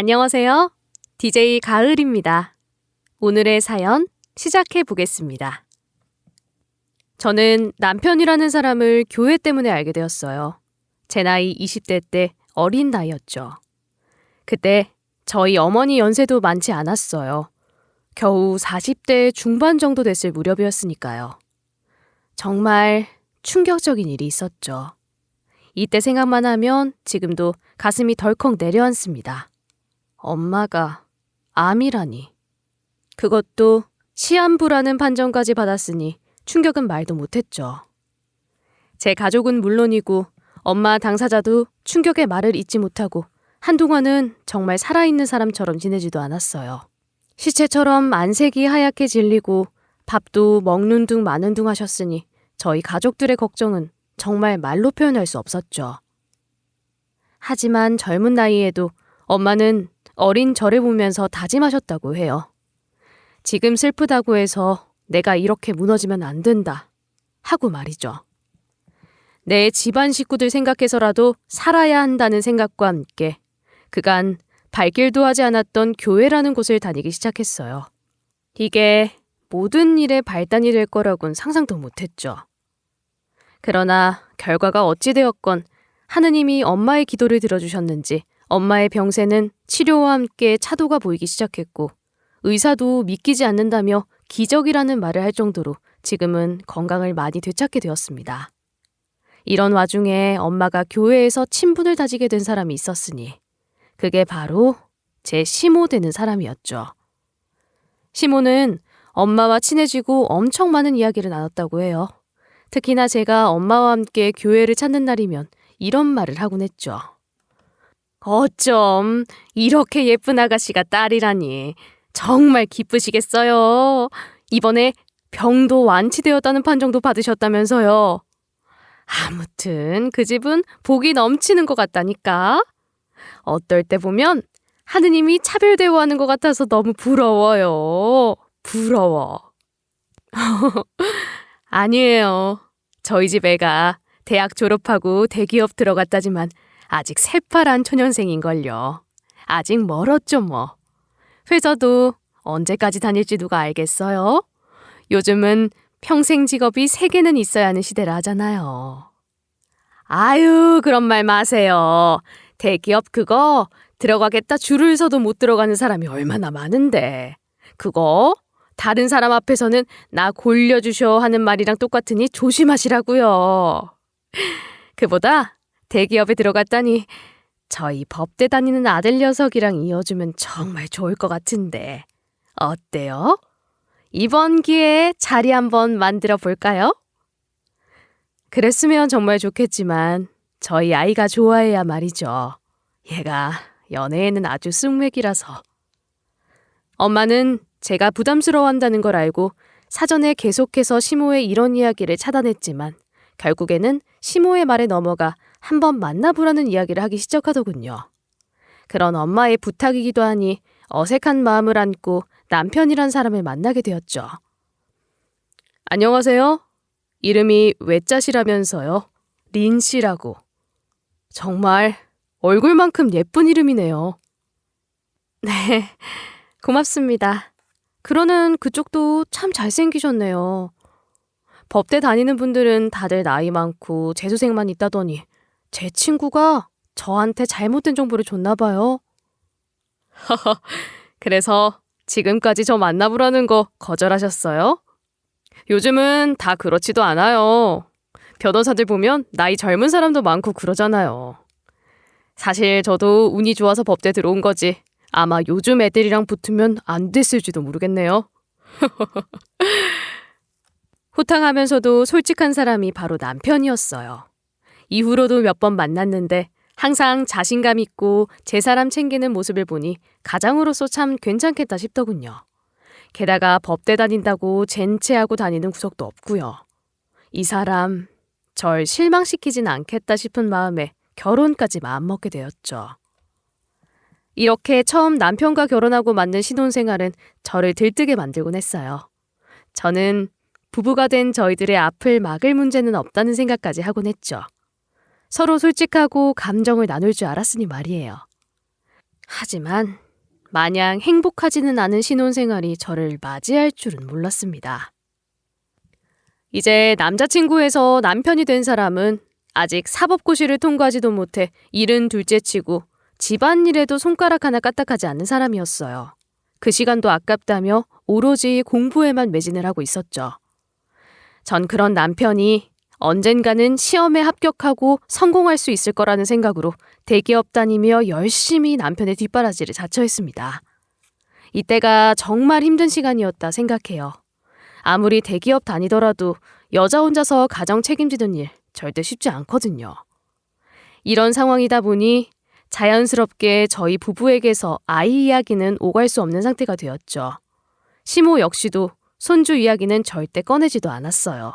안녕하세요. DJ 가을입니다. 오늘의 사연 시작해 보겠습니다. 저는 남편이라는 사람을 교회 때문에 알게 되었어요. 제 나이 20대 때 어린 나이였죠. 그때 저희 어머니 연세도 많지 않았어요. 겨우 40대 중반 정도 됐을 무렵이었으니까요. 정말 충격적인 일이 있었죠. 이때 생각만 하면 지금도 가슴이 덜컥 내려앉습니다. 엄마가 암이라니. 그것도 시한부라는 판정까지 받았으니 충격은 말도 못했죠. 제 가족은 물론이고 엄마 당사자도 충격의 말을 잊지 못하고 한동안은 정말 살아있는 사람처럼 지내지도 않았어요. 시체처럼 안색이 하얗게 질리고 밥도 먹는 둥 마는 둥 하셨으니 저희 가족들의 걱정은 정말 말로 표현할 수 없었죠. 하지만 젊은 나이에도 엄마는 어린 저를 보면서 다짐하셨다고 해요. 지금 슬프다고 해서 내가 이렇게 무너지면 안 된다 하고 말이죠. 내 집안 식구들 생각해서라도 살아야 한다는 생각과 함께 그간 발길도 하지 않았던 교회라는 곳을 다니기 시작했어요. 이게 모든 일의 발단이 될 거라곤 상상도 못했죠. 그러나 결과가 어찌되었건 하느님이 엄마의 기도를 들어주셨는지 엄마의 병세는 치료와 함께 차도가 보이기 시작했고 의사도 믿기지 않는다며 기적이라는 말을 할 정도로 지금은 건강을 많이 되찾게 되었습니다. 이런 와중에 엄마가 교회에서 친분을 다지게 된 사람이 있었으니 그게 바로 제 시모 되는 사람이었죠. 시모는 엄마와 친해지고 엄청 많은 이야기를 나눴다고 해요. 특히나 제가 엄마와 함께 교회를 찾는 날이면 이런 말을 하곤 했죠. 어쩜 이렇게 예쁜 아가씨가 딸이라니. 정말 기쁘시겠어요. 이번에 병도 완치되었다는 판정도 받으셨다면서요. 아무튼 그 집은 복이 넘치는 것 같다니까. 어떨 때 보면 하느님이 차별 대우하는 것 같아서 너무 부러워요. 부러워. 아니에요. 저희 집 애가 대학 졸업하고 대기업 들어갔다지만 아직 새파란 초년생인걸요. 아직 멀었죠 뭐. 회사도 언제까지 다닐지 누가 알겠어요? 요즘은 평생 직업이 3개는 있어야 하는 시대라 하잖아요. 아유, 그런 말 마세요. 대기업 그거 들어가겠다 줄을 서도 못 들어가는 사람이 얼마나 많은데. 그거 다른 사람 앞에서는 나 골려주셔 하는 말이랑 똑같으니 조심하시라고요. 그보다 대기업에 들어갔다니 저희 법대 다니는 아들 녀석이랑 이어주면 정말 좋을 것 같은데 어때요? 이번 기회에 자리 한번 만들어 볼까요? 그랬으면 정말 좋겠지만 저희 아이가 좋아해야 말이죠. 얘가 연애에는 아주 쓱맥이라서. 엄마는 제가 부담스러워한다는 걸 알고 사전에 계속해서 시모의 이런 이야기를 차단했지만 결국에는 시모의 말에 넘어가 한번 만나보라는 이야기를 하기 시작하더군요. 그런 엄마의 부탁이기도 하니 어색한 마음을 안고 남편이란 사람을 만나게 되었죠. 안녕하세요. 이름이 외자시라면서요. 린 씨라고. 정말 얼굴만큼 예쁜 이름이네요. 네, 고맙습니다. 그러는 그쪽도 참 잘생기셨네요. 법대 다니는 분들은 다들 나이 많고 재수생만 있다더니 제 친구가 저한테 잘못된 정보를 줬나 봐요. 그래서 지금까지 저 만나보라는 거 거절하셨어요? 요즘은 다 그렇지도 않아요. 변호사들 보면 나이 젊은 사람도 많고 그러잖아요. 사실 저도 운이 좋아서 법대 들어온 거지. 아마 요즘 애들이랑 붙으면 안 됐을지도 모르겠네요. 호탕하면서도 솔직한 사람이 바로 남편이었어요. 이후로도 몇 번 만났는데 항상 자신감 있고 제 사람 챙기는 모습을 보니 가장으로서 참 괜찮겠다 싶더군요. 게다가 법대 다닌다고 젠체하고 다니는 구석도 없고요. 이 사람 절 실망시키진 않겠다 싶은 마음에 결혼까지 마음먹게 되었죠. 이렇게 처음 남편과 결혼하고 맞는 신혼생활은 저를 들뜨게 만들곤 했어요. 저는 부부가 된 저희들의 앞을 막을 문제는 없다는 생각까지 하곤 했죠. 서로 솔직하고 감정을 나눌 줄 알았으니 말이에요. 하지만 마냥 행복하지는 않은 신혼생활이 저를 맞이할 줄은 몰랐습니다. 이제 남자친구에서 남편이 된 사람은 아직 사법고시를 통과하지도 못해 일은 둘째치고 집안일에도 손가락 하나 까딱하지 않는 사람이었어요. 그 시간도 아깝다며 오로지 공부에만 매진을 하고 있었죠. 전 그런 남편이 언젠가는 시험에 합격하고 성공할 수 있을 거라는 생각으로 대기업 다니며 열심히 남편의 뒷바라지를 자처했습니다. 이때가 정말 힘든 시간이었다 생각해요. 아무리 대기업 다니더라도 여자 혼자서 가정 책임지는 일 절대 쉽지 않거든요. 이런 상황이다 보니 자연스럽게 저희 부부에게서 아이 이야기는 오갈 수 없는 상태가 되었죠. 시모 역시도 손주 이야기는 절대 꺼내지도 않았어요.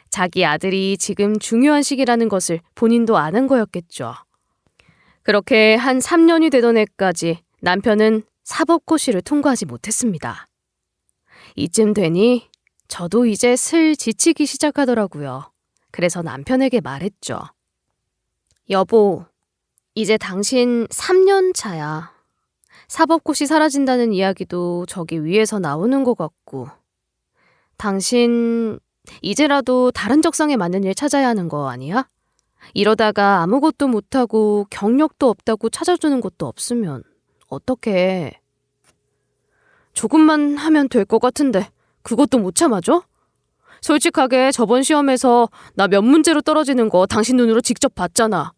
자기 아들이 지금 중요한 시기라는 것을 본인도 아는 거였겠죠. 그렇게 한 3년이 되던 해까지 남편은 사법고시를 통과하지 못했습니다. 이쯤 되니 저도 이제 슬 지치기 시작하더라고요. 그래서 남편에게 말했죠. 여보, 이제 당신 3년 차야. 사법고시 사라진다는 이야기도 저기 위에서 나오는 것 같고. 당신 이제라도 다른 적성에 맞는 일 찾아야 하는 거 아니야? 이러다가 아무것도 못하고 경력도 없다고 찾아주는 것도 없으면 어떡해. 조금만 하면 될 것 같은데 그것도 못 참아줘? 솔직하게 저번 시험에서 나 몇 문제로 떨어지는 거 당신 눈으로 직접 봤잖아.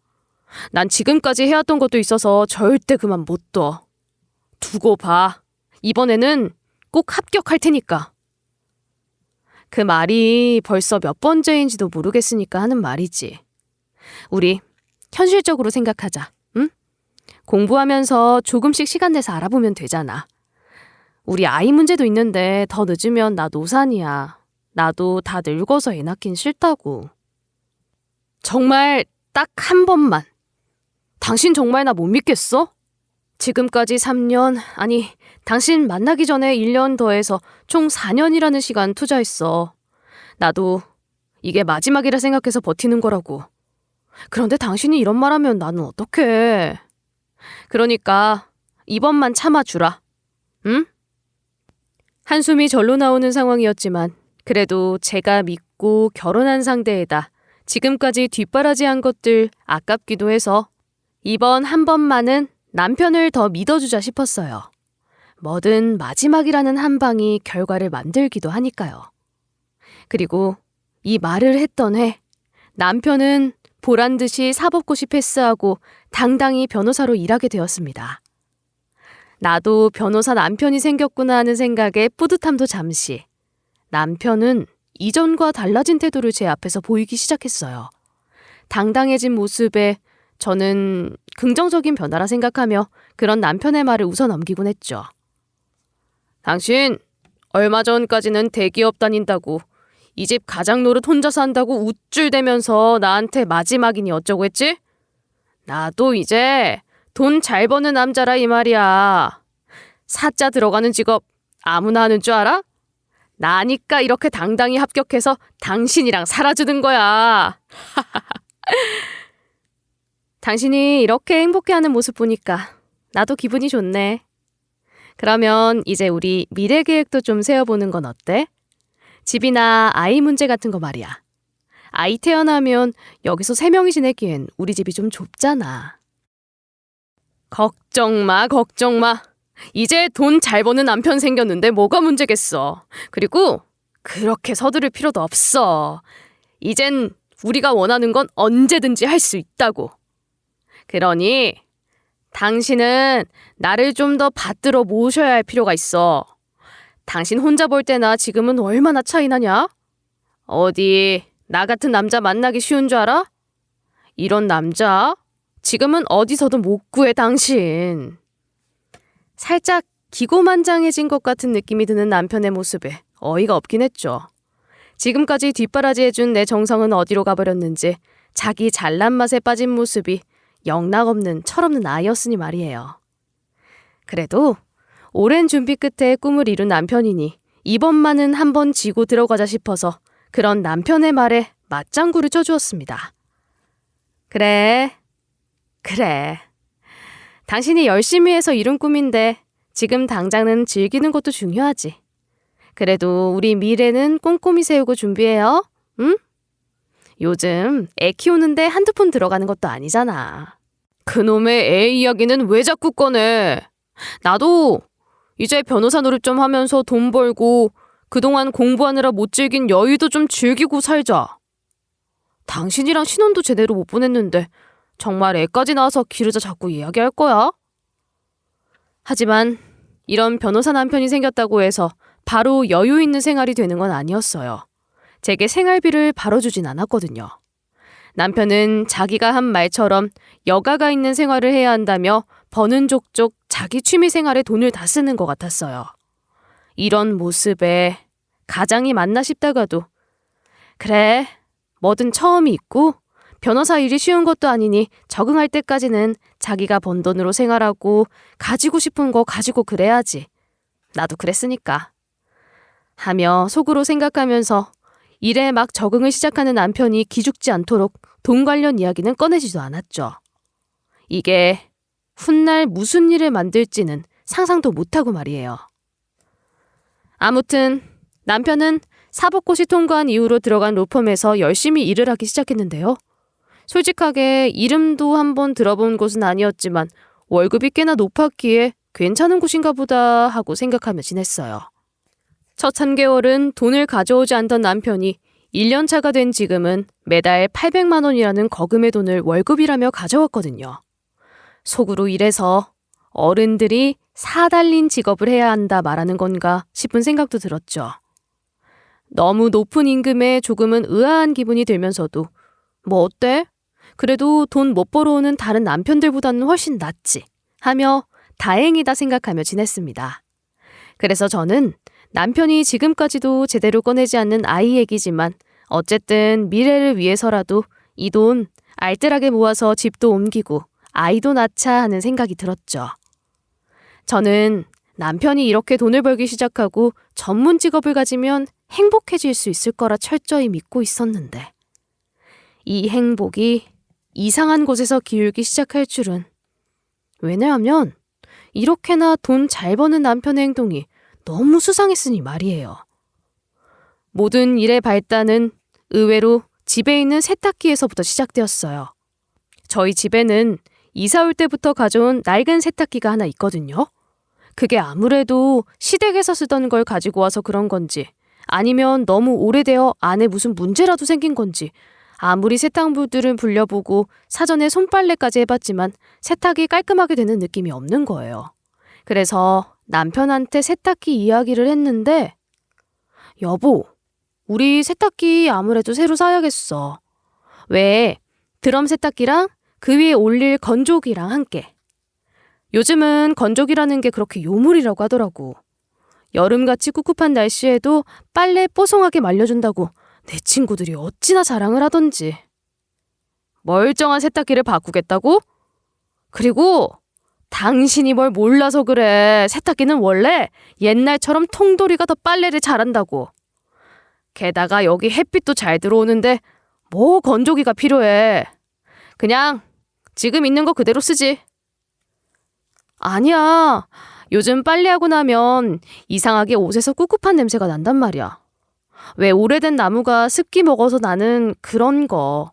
난 지금까지 해왔던 것도 있어서 절대 그만 못 둬. 두고 봐. 이번에는 꼭 합격할 테니까. 그 말이 벌써 몇 번째인지도 모르겠으니까 하는 말이지. 우리 현실적으로 생각하자. 응? 공부하면서 조금씩 시간 내서 알아보면 되잖아. 우리 아이 문제도 있는데 더 늦으면 나 노산이야. 나도 다 늙어서 애 낳긴 싫다고. 정말 딱 한 번만. 당신 정말 나 못 믿겠어? 지금까지 3년, 아니 당신 만나기 전에 1년 더해서 총 4년이라는 시간 투자했어. 나도 이게 마지막이라 생각해서 버티는 거라고. 그런데 당신이 이런 말하면 나는 어떡해. 그러니까 이번만 참아주라. 응? 한숨이 절로 나오는 상황이었지만 그래도 제가 믿고 결혼한 상대에다 지금까지 뒷바라지한 것들 아깝기도 해서 이번 한 번만은 남편을 더 믿어주자 싶었어요. 뭐든 마지막이라는 한 방이 결과를 만들기도 하니까요. 그리고 이 말을 했던 해 남편은 보란듯이 사법고시 패스하고 당당히 변호사로 일하게 되었습니다. 나도 변호사 남편이 생겼구나 하는 생각에 뿌듯함도 잠시. 남편은 이전과 달라진 태도를 제 앞에서 보이기 시작했어요. 당당해진 모습에 저는 긍정적인 변화라 생각하며 그런 남편의 말을 웃어 넘기곤 했죠. 당신 얼마 전까지는 대기업 다닌다고 이 집 가장 노릇 혼자 산다고 우쭐대면서 나한테 마지막이니 어쩌고 했지? 나도 이제 돈 잘 버는 남자라 이 말이야. 사자 들어가는 직업 아무나 하는 줄 알아? 나니까 이렇게 당당히 합격해서 당신이랑 살아주는 거야. 당신이 이렇게 행복해하는 모습 보니까 나도 기분이 좋네. 그러면 이제 우리 미래 계획도 좀 세워보는 건 어때? 집이나 아이 문제 같은 거 말이야. 아이 태어나면 여기서 3명이 지내기엔 우리 집이 좀 좁잖아. 걱정 마, 걱정 마. 이제 돈 잘 버는 남편 생겼는데 뭐가 문제겠어. 그리고 그렇게 서두를 필요도 없어. 이젠 우리가 원하는 건 언제든지 할 수 있다고. 그러니 당신은 나를 좀 더 받들어 모셔야 할 필요가 있어. 당신 혼자 볼 때나 지금은 얼마나 차이 나냐? 어디 나 같은 남자 만나기 쉬운 줄 알아? 이런 남자 지금은 어디서도 못 구해 당신. 살짝 기고만장해진 것 같은 느낌이 드는 남편의 모습에 어이가 없긴 했죠. 지금까지 뒷바라지해준 내 정성은 어디로 가버렸는지 자기 잘난 맛에 빠진 모습이 영락없는 철없는 아이였으니 말이에요. 그래도 오랜 준비 끝에 꿈을 이룬 남편이니 이번만은 한번 지고 들어가자 싶어서 그런 남편의 말에 맞장구를 쳐주었습니다. 그래. 당신이 열심히 해서 이룬 꿈인데 지금 당장은 즐기는 것도 중요하지. 그래도 우리 미래는 꼼꼼히 세우고 준비해요. 응? 요즘 애 키우는데 한두 푼 들어가는 것도 아니잖아. 그놈의 애 이야기는 왜 자꾸 꺼내? 나도 이제 변호사 노릇 좀 하면서 돈 벌고 그동안 공부하느라 못 즐긴 여유도 좀 즐기고 살자. 당신이랑 신혼도 제대로 못 보냈는데 정말 애까지 낳아서 기르자 자꾸 이야기할 거야? 하지만 이런 변호사 남편이 생겼다고 해서 바로 여유 있는 생활이 되는 건 아니었어요. 제게 생활비를 바로 주진 않았거든요. 남편은 자기가 한 말처럼 여가가 있는 생활을 해야 한다며 버는 족족 자기 취미 생활에 돈을 다 쓰는 것 같았어요. 이런 모습에 가장이 맞나 싶다가도 그래, 뭐든 처음이 있고 변호사 일이 쉬운 것도 아니니 적응할 때까지는 자기가 번 돈으로 생활하고 가지고 싶은 거 가지고 그래야지. 나도 그랬으니까. 하며 속으로 생각하면서 일에 막 적응을 시작하는 남편이 기죽지 않도록 돈 관련 이야기는 꺼내지도 않았죠. 이게 훗날 무슨 일을 만들지는 상상도 못하고 말이에요. 아무튼 남편은 사법고시 통과한 이후로 들어간 로펌에서 열심히 일을 하기 시작했는데요. 솔직하게 이름도 한번 들어본 곳은 아니었지만 월급이 꽤나 높았기에 괜찮은 곳인가 보다 하고 생각하며 지냈어요. 첫 3개월은 돈을 가져오지 않던 남편이 1년 차가 된 지금은 매달 800만 원이라는 거금의 돈을 월급이라며 가져왔거든요. 속으로 이래서 어른들이 사달린 직업을 해야 한다 말하는 건가 싶은 생각도 들었죠. 너무 높은 임금에 조금은 의아한 기분이 들면서도 뭐 어때? 그래도 돈 못 벌어오는 다른 남편들보다는 훨씬 낫지 하며 다행이다 생각하며 지냈습니다. 그래서 저는 남편이 지금까지도 제대로 꺼내지 않는 아이 얘기지만 어쨌든 미래를 위해서라도 이 돈 알뜰하게 모아서 집도 옮기고 아이도 낳자 하는 생각이 들었죠. 저는 남편이 이렇게 돈을 벌기 시작하고 전문 직업을 가지면 행복해질 수 있을 거라 철저히 믿고 있었는데 이 행복이 이상한 곳에서 기울기 시작할 줄은. 왜냐하면 이렇게나 돈 잘 버는 남편의 행동이 너무 수상했으니 말이에요. 모든 일의 발단은 의외로 집에 있는 세탁기에서부터 시작되었어요. 저희 집에는 이사 올 때부터 가져온 낡은 세탁기가 하나 있거든요. 그게 아무래도 시댁에서 쓰던 걸 가지고 와서 그런 건지 아니면 너무 오래되어 안에 무슨 문제라도 생긴 건지 아무리 세탁물들을 불려보고 사전에 손빨래까지 해봤지만 세탁이 깔끔하게 되는 느낌이 없는 거예요. 그래서 남편한테 세탁기 이야기를 했는데 여보, 우리 세탁기 아무래도 새로 사야겠어. 왜? 드럼 세탁기랑 그 위에 올릴 건조기랑 함께. 요즘은 건조기라는 게 그렇게 요물이라고 하더라고. 여름같이 꿉꿉한 날씨에도 빨래 뽀송하게 말려준다고 내 친구들이 어찌나 자랑을 하던지. 멀쩡한 세탁기를 바꾸겠다고? 그리고 당신이 뭘 몰라서 그래. 세탁기는 원래 옛날처럼 통돌이가 더 빨래를 잘한다고. 게다가 여기 햇빛도 잘 들어오는데 뭐 건조기가 필요해. 그냥 지금 있는 거 그대로 쓰지. 아니야. 요즘 빨래하고 나면 이상하게 옷에서 꿉꿉한 냄새가 난단 말이야. 왜 오래된 나무가 습기 먹어서 나는 그런 거.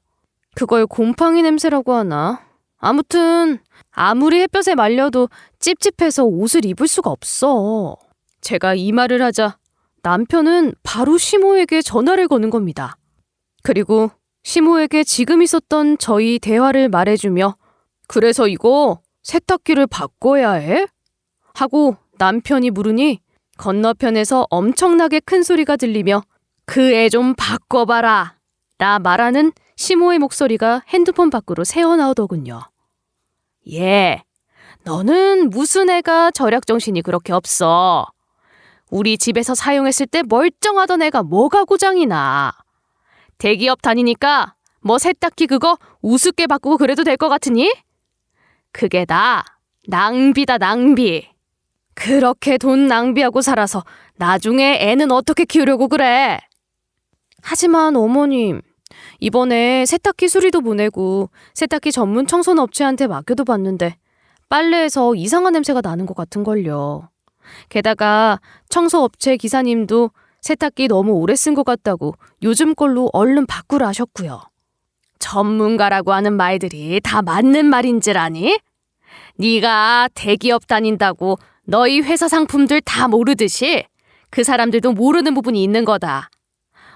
그걸 곰팡이 냄새라고 하나? 아무튼 아무리 햇볕에 말려도 찝찝해서 옷을 입을 수가 없어. 제가 이 말을 하자 남편은 바로 시모에게 전화를 거는 겁니다. 그리고 시모에게 지금 있었던 저희 대화를 말해주며 그래서 이거 세탁기를 바꿔야 해? 하고 남편이 물으니 건너편에서 엄청나게 큰 소리가 들리며 그 애 좀 바꿔봐라 라 말하는 시모의 목소리가 핸드폰 밖으로 새어나오더군요. 예, 너는 무슨 애가 절약정신이 그렇게 없어. 우리 집에서 사용했을 때 멀쩡하던 애가 뭐가 고장이나. 대기업 다니니까 뭐 세탁기 그거 우습게 바꾸고 그래도 될 것 같으니? 그게 다 낭비다 낭비. 그렇게 돈 낭비하고 살아서 나중에 애는 어떻게 키우려고 그래? 하지만 어머님, 이번에 세탁기 수리도 보내고 세탁기 전문 청소업체한테 맡겨도 봤는데 빨래에서 이상한 냄새가 나는 것 같은걸요. 게다가 청소업체 기사님도 세탁기 너무 오래 쓴 것 같다고 요즘 걸로 얼른 바꾸라 하셨고요. 전문가라고 하는 말들이 다 맞는 말인 줄 아니? 네가 대기업 다닌다고 너희 회사 상품들 다 모르듯이 그 사람들도 모르는 부분이 있는 거다.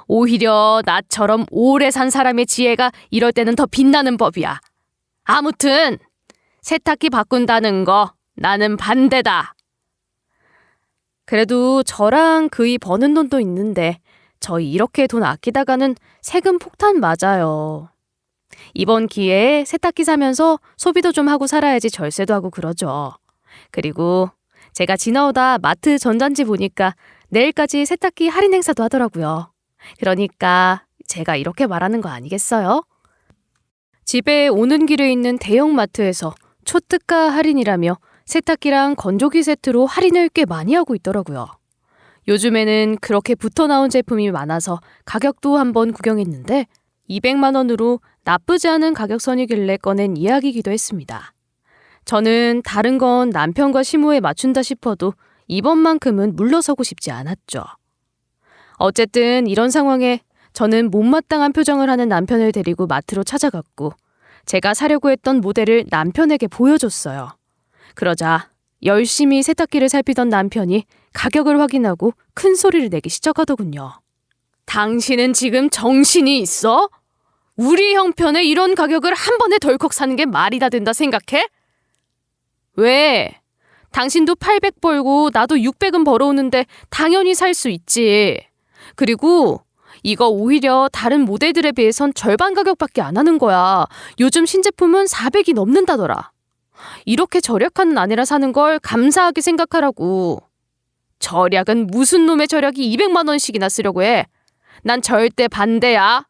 오히려 나처럼 오래 산 사람의 지혜가 이럴 때는 더 빛나는 법이야. 아무튼 세탁기 바꾼다는 거 나는 반대다. 그래도 저랑 그이 버는 돈도 있는데 저희 이렇게 돈 아끼다가는 세금 폭탄 맞아요. 이번 기회에 세탁기 사면서 소비도 좀 하고 살아야지 절세도 하고 그러죠. 그리고 제가 지나오다 마트 전단지 보니까 내일까지 세탁기 할인 행사도 하더라고요. 그러니까 제가 이렇게 말하는 거 아니겠어요? 집에 오는 길에 있는 대형마트에서 초특가 할인이라며 세탁기랑 건조기 세트로 할인을 꽤 많이 하고 있더라고요. 요즘에는 그렇게 붙어 나온 제품이 많아서 가격도 한번 구경했는데 200만 원으로 나쁘지 않은 가격선이길래 꺼낸 이야기이기도 했습니다. 저는 다른 건 남편과 시모에 맞춘다 싶어도 이번만큼은 물러서고 싶지 않았죠. 어쨌든 이런 상황에 저는 못마땅한 표정을 하는 남편을 데리고 마트로 찾아갔고 제가 사려고 했던 모델을 남편에게 보여줬어요. 그러자 열심히 세탁기를 살피던 남편이 가격을 확인하고 큰 소리를 내기 시작하더군요. 당신은 지금 정신이 있어? 우리 형편에 이런 가격을 한 번에 덜컥 사는 게 말이 다 된다 생각해? 왜? 당신도 800 벌고 나도 600은 벌어오는데 당연히 살 수 있지. 그리고 이거 오히려 다른 모델들에 비해선 절반 가격밖에 안 하는 거야. 요즘 신제품은 400이 넘는다더라. 이렇게 절약하는 아내라 사는 걸 감사하게 생각하라고. 절약은 무슨 놈의 절약이 200만 원씩이나 쓰려고 해. 난 절대 반대야.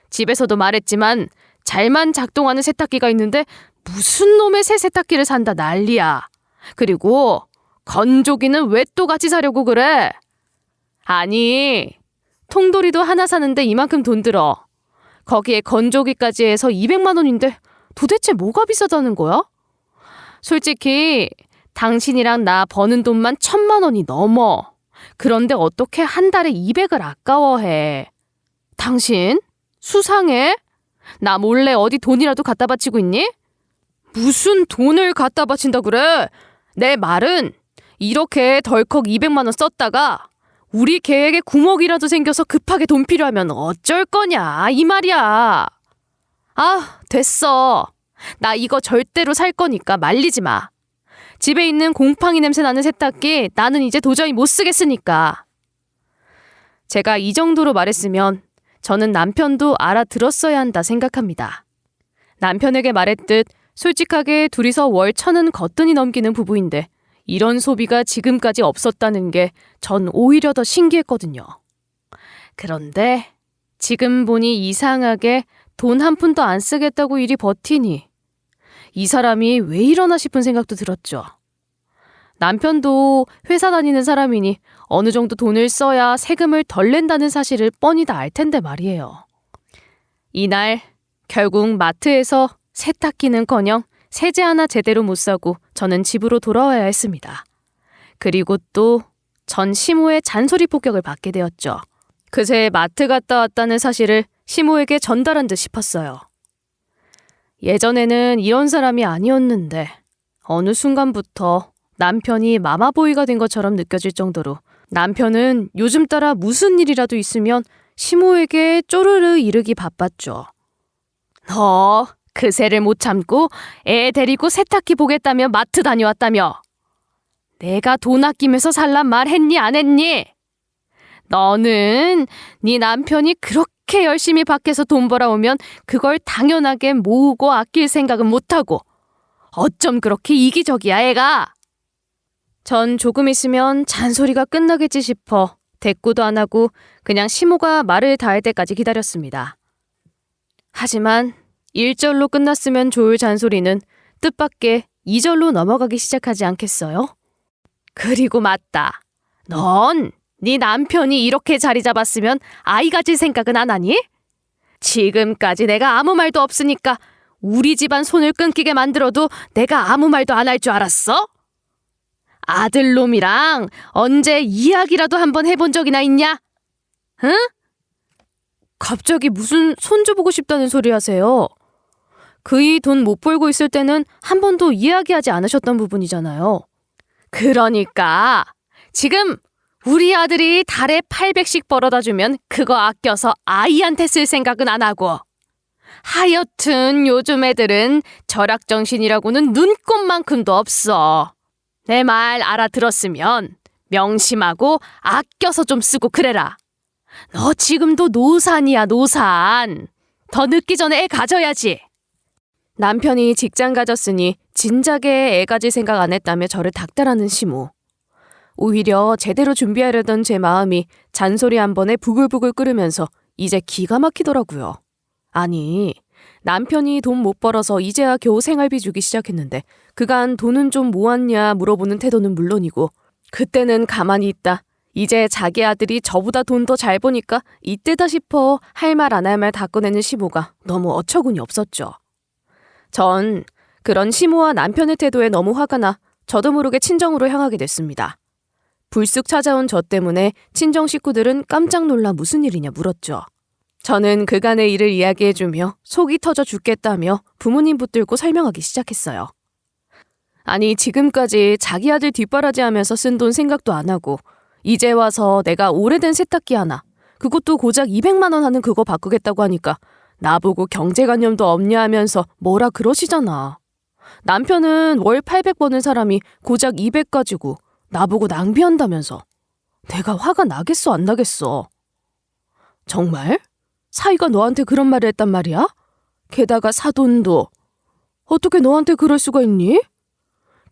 집에서도 말했지만 잘만 작동하는 세탁기가 있는데 무슨 놈의 새 세탁기를 산다 난리야. 그리고 건조기는 왜 또 같이 사려고 그래? 아니, 통돌이도 하나 사는데 이만큼 돈 들어. 거기에 건조기까지 해서 200만 원인데 도대체 뭐가 비싸다는 거야? 솔직히 당신이랑 나 버는 돈만 1000만 원이 넘어. 그런데 어떻게 한 달에 200을 아까워해? 당신? 수상해? 나 몰래 어디 돈이라도 갖다 바치고 있니? 무슨 돈을 갖다 바친다 그래? 내 말은 이렇게 덜컥 200만 원 썼다가 우리 계획에 구멍이라도 생겨서 급하게 돈 필요하면 어쩔 거냐 이 말이야. 아, 됐어. 나 이거 절대로 살 거니까 말리지 마. 집에 있는 곰팡이 냄새 나는 세탁기 나는 이제 도저히 못 쓰겠으니까. 제가 이 정도로 말했으면 저는 남편도 알아들었어야 한다 생각합니다. 남편에게 말했듯 솔직하게 둘이서 월 1000은 거뜬히 넘기는 부부인데 이런 소비가 지금까지 없었다는 게 전 오히려 더 신기했거든요. 그런데 지금 보니 이상하게 돈 한 푼도 안 쓰겠다고 이리 버티니 이 사람이 왜 이러나 싶은 생각도 들었죠. 남편도 회사 다니는 사람이니 어느 정도 돈을 써야 세금을 덜 낸다는 사실을 뻔히 다 알 텐데 말이에요. 이날 결국 마트에서 세탁기는커녕 세제 하나 제대로 못 사고 저는 집으로 돌아와야 했습니다. 그리고 또 전 시모의 잔소리 폭격을 받게 되었죠. 그새 마트 갔다 왔다는 사실을 시모에게 전달한 듯 싶었어요. 예전에는 이런 사람이 아니었는데 어느 순간부터 남편이 마마보이가 된 것처럼 느껴질 정도로 남편은 요즘 따라 무슨 일이라도 있으면 시모에게 쪼르르 이르기 바빴죠. 너 그새를 못 참고 애 데리고 세탁기 보겠다며 마트 다녀왔다며. 내가 돈 아끼면서 살란 말 했니 안 했니? 너는 네 남편이 그렇게 열심히 밖에서 돈 벌어오면 그걸 당연하게 모으고 아낄 생각은 못하고 어쩜 그렇게 이기적이야 애가. 전 조금 있으면 잔소리가 끝나겠지 싶어 대꾸도 안 하고 그냥 시모가 말을 다 할 때까지 기다렸습니다. 하지만 1절로 끝났으면 좋을 잔소리는 뜻밖의 2절로 넘어가기 시작하지 않겠어요? 그리고 맞다. 넌 네 남편이 이렇게 자리 잡았으면 아이 가질 생각은 안 하니? 지금까지 내가 아무 말도 없으니까 우리 집안 손을 끊기게 만들어도 내가 아무 말도 안 할 줄 알았어? 아들놈이랑 언제 이야기라도 한번 해본 적이나 있냐? 응? 갑자기 무슨 손주 보고 싶다는 소리 하세요? 그이 돈 못 벌고 있을 때는 한 번도 이야기하지 않으셨던 부분이잖아요. 그러니까 지금 우리 아들이 달에 800씩 벌어다 주면 그거 아껴서 아이한테 쓸 생각은 안 하고, 하여튼 요즘 애들은 절약정신이라고는 눈꼽만큼도 없어. 내 말 알아들었으면 명심하고 아껴서 좀 쓰고 그래라. 너 지금도 노산이야, 노산. 더 늦기 전에 애 가져야지. 남편이 직장 가졌으니 진작에 애 가질 생각 안 했다며 저를 닥달하는 시모. 오히려 제대로 준비하려던 제 마음이 잔소리 한 번에 부글부글 끓으면서 이제 기가 막히더라고요. 아니, 남편이 돈 못 벌어서 이제야 겨우 생활비 주기 시작했는데 그간 돈은 좀 모았냐 물어보는 태도는 물론이고, 그때는 가만히 있다 이제 자기 아들이 저보다 돈 더 잘 버니까 이때다 싶어 할 말 안 할 말 다 꺼내는 시모가 너무 어처구니 없었죠. 전 그런 시모와 남편의 태도에 너무 화가 나 저도 모르게 친정으로 향하게 됐습니다. 불쑥 찾아온 저 때문에 친정 식구들은 깜짝 놀라 무슨 일이냐 물었죠. 저는 그간의 일을 이야기해주며 속이 터져 죽겠다며 부모님 붙들고 설명하기 시작했어요. 아니, 지금까지 자기 아들 뒷바라지하면서 쓴 돈 생각도 안 하고 이제 와서 내가 오래된 세탁기 하나, 그것도 고작 200만 원 하는 그거 바꾸겠다고 하니까 나보고 경제관념도 없냐 하면서 뭐라 그러시잖아. 남편은 월 800 버는 사람이 고작 200 가지고 나보고 낭비한다면서. 내가 화가 나겠어 안 나겠어. 정말? 사위가 너한테 그런 말을 했단 말이야? 게다가 사돈도. 어떻게 너한테 그럴 수가 있니?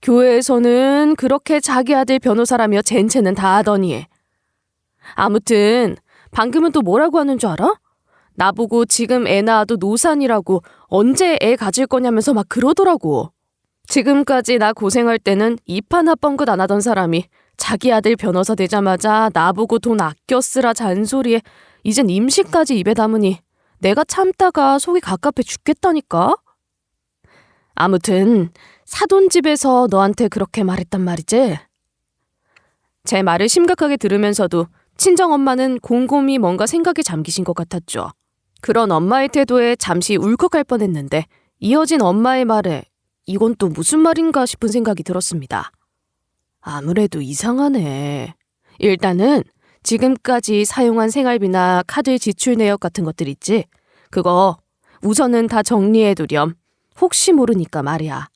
교회에서는 그렇게 자기 아들 변호사라며 젠체는 다 하더니. 아무튼 방금은 또 뭐라고 하는 줄 알아? 나보고 지금 애 낳아도 노산이라고 언제 애 가질 거냐면서 막 그러더라고. 지금까지 나 고생할 때는 입 하나 뻥긋 안 하던 사람이 자기 아들 변호사 되자마자 나보고 돈 아껴 쓰라 잔소리에 이젠 임시까지 입에 담으니 내가 참다가 속이 갑갑해 죽겠다니까. 아무튼 사돈집에서 너한테 그렇게 말했단 말이지? 제 말을 심각하게 들으면서도 친정엄마는 곰곰이 뭔가 생각에 잠기신 것 같았죠. 그런 엄마의 태도에 잠시 울컥할 뻔했는데 이어진 엄마의 말에 이건 또 무슨 말인가 싶은 생각이 들었습니다. 아무래도 이상하네. 일단은 지금까지 사용한 생활비나 카드 지출 내역 같은 것들 있지? 그거 우선은 다 정리해두렴. 혹시 모르니까 말이야.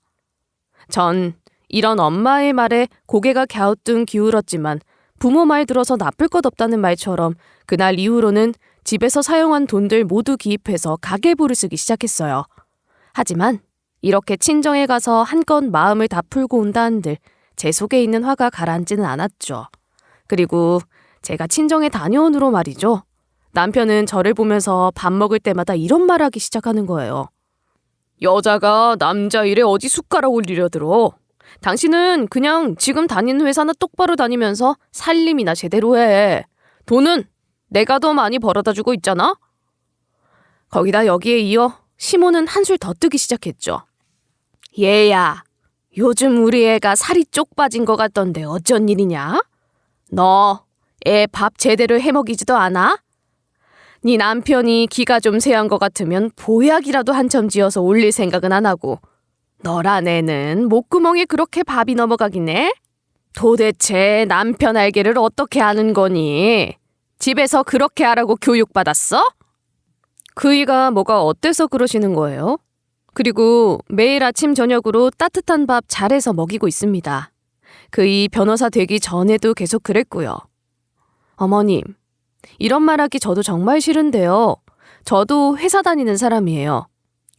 전 이런 엄마의 말에 고개가 갸우뚱 기울었지만 부모 말 들어서 나쁠 것 없다는 말처럼 그날 이후로는 집에서 사용한 돈들 모두 기입해서 가계부를 쓰기 시작했어요. 하지만 이렇게 친정에 가서 한껏 마음을 다 풀고 온다 한들 제 속에 있는 화가 가라앉지는 않았죠. 그리고 제가 친정에 다녀온 후로 말이죠. 남편은 저를 보면서 밥 먹을 때마다 이런 말하기 시작하는 거예요. 여자가 남자 일에 어디 숟가락 올리려 들어. 당신은 그냥 지금 다니는 회사나 똑바로 다니면서 살림이나 제대로 해. 돈은 내가 더 많이 벌어다 주고 있잖아. 거기다 여기에 이어 시모는 한술 더 뜨기 시작했죠. 얘야, 요즘 우리 애가 살이 쪽 빠진 것 같던데 어쩐 일이냐? 너 애 밥 제대로 해먹이지도 않아? 네 남편이 기가 좀 세한 것 같으면 보약이라도 한참 지어서 올릴 생각은 안 하고 너란 애는 목구멍에 그렇게 밥이 넘어가긴 해? 도대체 남편 알게를 어떻게 아는 거니? 집에서 그렇게 하라고 교육받았어? 그이가 뭐가 어때서 그러시는 거예요? 그리고 매일 아침 저녁으로 따뜻한 밥 잘해서 먹이고 있습니다. 그이 변호사 되기 전에도 계속 그랬고요. 어머님, 이런 말하기 저도 정말 싫은데요. 저도 회사 다니는 사람이에요.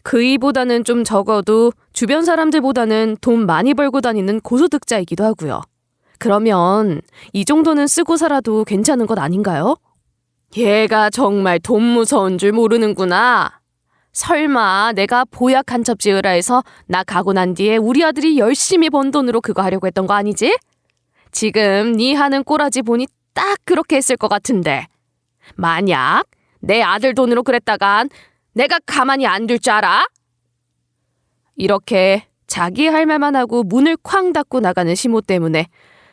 그이보다는 좀 적어도 주변 사람들보다는 돈 많이 벌고 다니는 고소득자이기도 하고요. 그러면 이 정도는 쓰고 살아도 괜찮은 것 아닌가요? 얘가 정말 돈 무서운 줄 모르는구나. 설마 내가 보약 한 첩 지으라 해서 나 가고 난 뒤에 우리 아들이 열심히 번 돈으로 그거 하려고 했던 거 아니지? 지금 네 하는 꼬라지 보니 딱 그렇게 했을 것 같은데. 만약 내 아들 돈으로 그랬다간 내가 가만히 안 둘 줄 알아? 이렇게 자기 할 말만 하고 문을 쾅 닫고 나가는 시모 때문에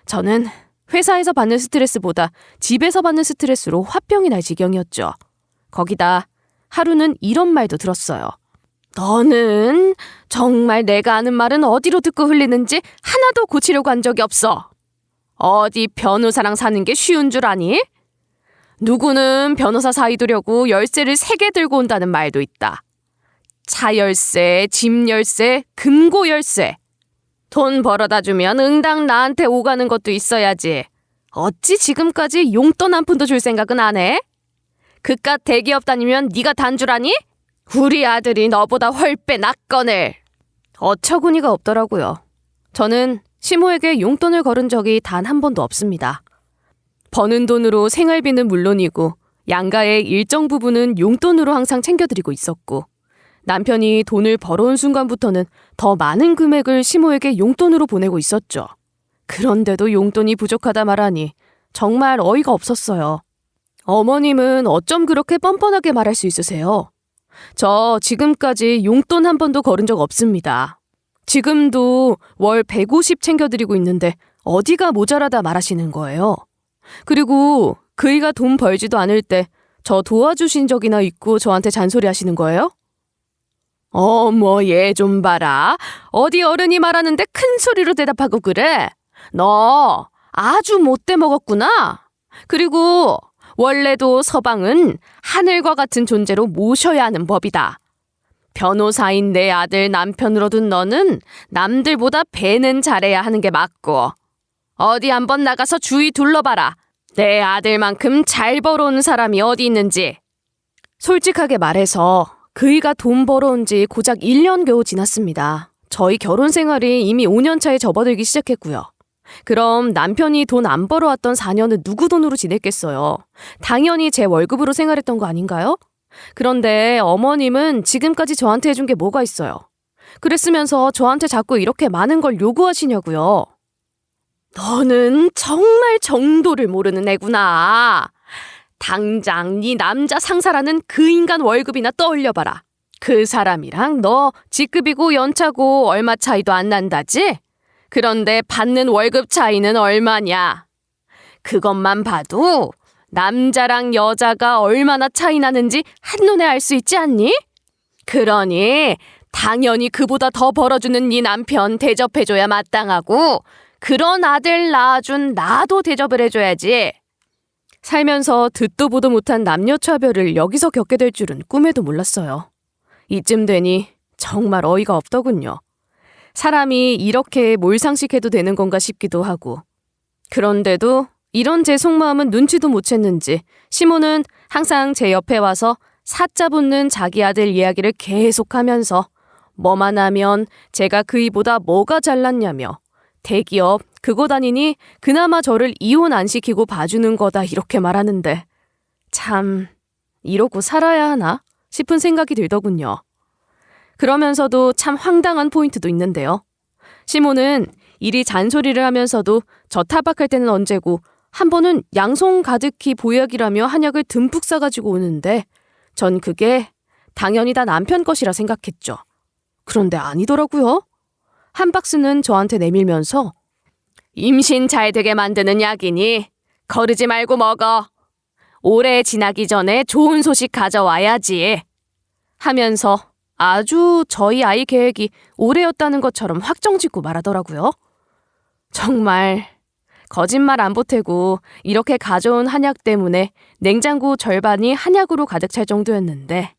저는 회사에서 받는 스트레스보다 집에서 받는 스트레스로 화병이 날 지경이었죠. 거기다 하루는 이런 말도 들었어요. 너는 정말 내가 하는 말은 어디로 듣고 흘리는지 하나도 고치려고 한 적이 없어. 어디 변호사랑 사는 게 쉬운 줄 아니? 누구는 변호사 사이 두려고 열쇠를 3개 들고 온다는 말도 있다. 차 열쇠, 집 열쇠, 금고 열쇠. 돈 벌어다 주면 응당 나한테 오가는 것도 있어야지. 어찌 지금까지 용돈 한 푼도 줄 생각은 안 해? 그깟 대기업 다니면 네가 단 줄 아니? 우리 아들이 너보다 훨빼 낫거늘. 어처구니가 없더라고요. 저는 시모에게 용돈을 걸은 적이 단 한 번도 없습니다. 버는 돈으로 생활비는 물론이고 양가의 일정 부분은 용돈으로 항상 챙겨드리고 있었고 남편이 돈을 벌어온 순간부터는 더 많은 금액을 시모에게 용돈으로 보내고 있었죠. 그런데도 용돈이 부족하다 말하니 정말 어이가 없었어요. 어머님은 어쩜 그렇게 뻔뻔하게 말할 수 있으세요? 저 지금까지 용돈 한 번도 걸은 적 없습니다. 지금도 월 150 챙겨드리고 있는데 어디가 모자라다 말하시는 거예요? 그리고 그이가 돈 벌지도 않을 때 저 도와주신 적이나 있고 저한테 잔소리 하시는 거예요? 어머 얘 좀 봐라. 어디 어른이 말하는데 큰 소리로 대답하고 그래? 너 아주 못돼 먹었구나. 그리고 원래도 서방은 하늘과 같은 존재로 모셔야 하는 법이다. 변호사인 내 아들 남편으로 둔 너는 남들보다 배는 잘해야 하는 게 맞고 어디 한번 나가서 주위 둘러봐라. 내 아들만큼 잘 벌어온 사람이 어디 있는지. 솔직하게 말해서 그이가 돈 벌어온 지 고작 1년 겨우 지났습니다. 저희 결혼 생활이 이미 5년 차에 접어들기 시작했고요. 그럼 남편이 돈 안 벌어왔던 4년은 누구 돈으로 지냈겠어요? 당연히 제 월급으로 생활했던 거 아닌가요? 그런데 어머님은 지금까지 저한테 해준 게 뭐가 있어요? 그랬으면서 저한테 자꾸 이렇게 많은 걸 요구하시냐고요. 너는 정말 정도를 모르는 애구나. 당장 네 남자 상사라는 그 인간 월급이나 떠올려봐라. 그 사람이랑 너 직급이고 연차고 얼마 차이도 안 난다지? 그런데 받는 월급 차이는 얼마냐? 그것만 봐도 남자랑 여자가 얼마나 차이 나는지 한눈에 알 수 있지 않니? 그러니 당연히 그보다 더 벌어주는 네 남편 대접해줘야 마땅하고 그런 아들 낳아준 나도 대접을 해줘야지. 살면서 듣도 보도 못한 남녀차별을 여기서 겪게 될 줄은 꿈에도 몰랐어요. 이쯤 되니 정말 어이가 없더군요. 사람이 이렇게 몰상식해도 되는 건가 싶기도 하고. 그런데도 이런 제 속마음은 눈치도 못 챘는지 시모는 항상 제 옆에 와서 사자 붙는 자기 아들 이야기를 계속하면서 뭐만 하면 제가 그이보다 뭐가 잘났냐며 대기업 그거 다니니 그나마 저를 이혼 안 시키고 봐주는 거다 이렇게 말하는데 참 이러고 살아야 하나 싶은 생각이 들더군요. 그러면서도 참 황당한 포인트도 있는데요. 시모는 이리 잔소리를 하면서도 저 타박할 때는 언제고 한 번은 양손 가득히 보약이라며 한약을 듬뿍 싸가지고 오는데 전 그게 당연히 다 남편 것이라 생각했죠. 그런데 아니더라고요. 한 박스는 저한테 내밀면서 임신 잘 되게 만드는 약이니 거르지 말고 먹어. 올해 지나기 전에 좋은 소식 가져와야지. 하면서 아주 저희 아이 계획이 올해였다는 것처럼 확정짓고 말하더라고요. 정말 거짓말 안 보태고 이렇게 가져온 한약 때문에 냉장고 절반이 한약으로 가득 찰 정도였는데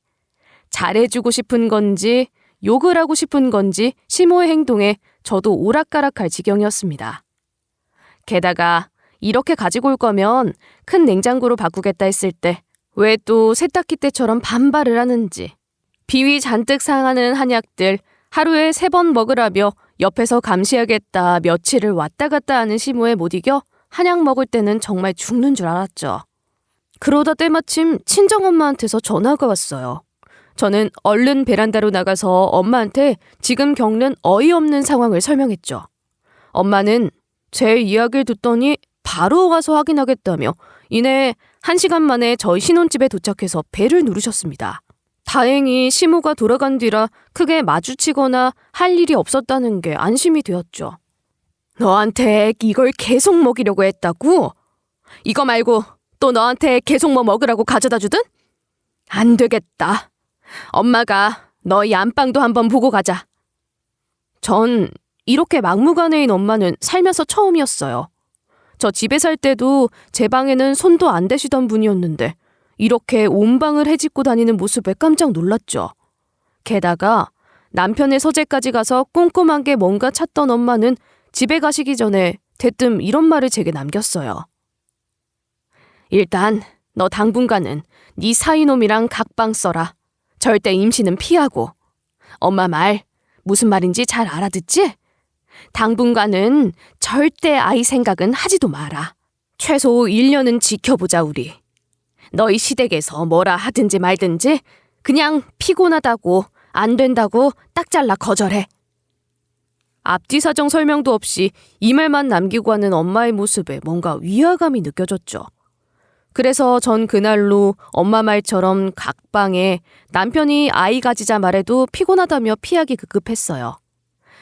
잘해주고 싶은 건지 욕을 하고 싶은 건지 시모의 행동에 저도 오락가락할 지경이었습니다. 게다가 이렇게 가지고 올 거면 큰 냉장고로 바꾸겠다 했을 때 왜 또 세탁기 때처럼 반발을 하는지. 비위 잔뜩 상하는 한약들 하루에 3번 먹으라며 옆에서 감시하겠다 며칠을 왔다 갔다 하는 시모에 못 이겨 한약 먹을 때는 정말 죽는 줄 알았죠. 그러다 때마침 친정엄마한테서 전화가 왔어요. 저는 얼른 베란다로 나가서 엄마한테 지금 겪는 어이없는 상황을 설명했죠. 엄마는 제 이야기를 듣더니 바로 와서 확인하겠다며 이내 1시간 만에 저희 신혼집에 도착해서 벨을 누르셨습니다. 다행히 시모가 돌아간 뒤라 크게 마주치거나 할 일이 없었다는 게 안심이 되었죠. 너한테 이걸 계속 먹이려고 했다고? 이거 말고 또 너한테 계속 뭐 먹으라고 가져다 주든? 안 되겠다. 엄마가 너희 안방도 한번 보고 가자. 전 이렇게 막무가내인 엄마는 살면서 처음이었어요. 저 집에 살 때도 제 방에는 손도 안 대시던 분이었는데 이렇게 온 방을 헤집고 다니는 모습에 깜짝 놀랐죠. 게다가 남편의 서재까지 가서 꼼꼼하게 뭔가 찾던 엄마는 집에 가시기 전에 대뜸 이런 말을 제게 남겼어요. 일단 너 당분간은 네 사이놈이랑 각방 써라. 절대 임신은 피하고. 엄마 말 무슨 말인지 잘 알아듣지? 당분간은 절대 아이 생각은 하지도 마라. 최소 1년은 지켜보자 우리. 너희 시댁에서 뭐라 하든지 말든지 그냥 피곤하다고 안 된다고 딱 잘라 거절해. 앞뒤 사정 설명도 없이 이 말만 남기고 하는 엄마의 모습에 뭔가 위화감이 느껴졌죠. 그래서 전 그날로 엄마 말처럼 각방에 남편이 아이 가지자 말해도 피곤하다며 피하기 급급했어요.